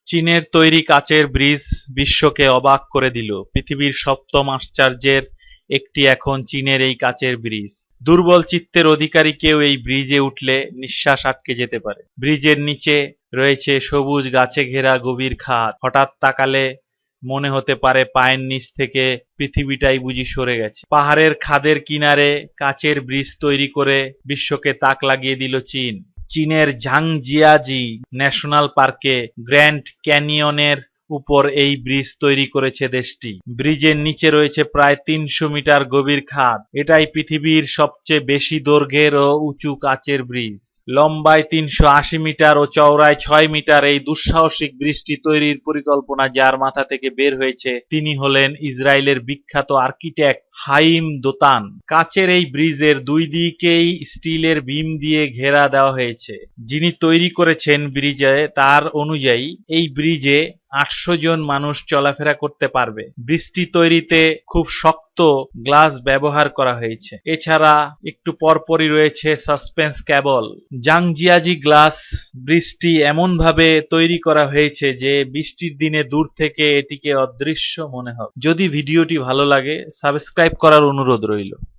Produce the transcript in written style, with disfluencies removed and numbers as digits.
চীনের তৈরি কাচের ব্রিজ বিশ্বকে অবাক করে দিল। পৃথিবীর সপ্তম আশ্চর্যের একটি এখন চীনের এই কাচের ব্রিজ। দুর্বল চিত্তের অধিকারী কেউ এই ব্রিজে উঠলে নিঃশ্বাস আটকে যেতে পারে। ব্রিজের নিচে রয়েছে সবুজ গাছে ঘেরা গভীর খাদ। হঠাৎ তাকালে মনে হতে পারে পায়ের নিচ থেকে পৃথিবীটাই বুঝি সরে গেছে। পাহাড়ের খাদের কিনারে কাচের ব্রিজ তৈরি করে বিশ্বকে তাক লাগিয়ে দিল চীন। চীনের ঝাংজিয়াজি ন্যাশনাল পার্কে গ্র্যান্ড ক্যানিয়নের উপর এই ব্রিজ তৈরি করেছে দেশটি। ব্রিজের নিচে রয়েছে প্রায় ৩০০ মিটার গভীর খাদ। এটাই পৃথিবীর সবচেয়ে বেশি দৈর্ঘ্যের ও উঁচু কাচের ব্রিজ। লম্বায় ৩৮০ মিটার ও চওড়ায় ৬ মিটার এই দুঃসাহসিক ব্রিজটি তৈরির পরিকল্পনা যার মাথা থেকে বের হয়েছে তিনি হলেন ইসরায়েলের বিখ্যাত আর্কিটেক্ট হাইম দোতান। কাচের এই ব্রিজের দুই দিকেই স্টিলের বিম দিয়ে ঘেরা দেওয়া হয়েছে। যিনি তৈরি করেছেন ব্রিজে তার অনুযায়ী এই ব্রিজে ৮০০ জন মানুষ চলাফেরা করতে পারবে। ব্রিজটি তৈরিতে খুব শক্ত গ্লাস ব্যবহার করা হয়েছে। এছাড়া একটু পরপরই রয়েছে সাসপেন্স কেবল। জাংজিয়াজি গ্লাস ব্রিজটি এমনভাবে তৈরি করা হয়েছে যে বৃষ্টির দিনে দূর থেকে এটিকে অদৃশ্য মনে হবে। যদি ভিডিওটি ভালো লাগে সাবস্ক্রাইব করার অনুরোধ রইল।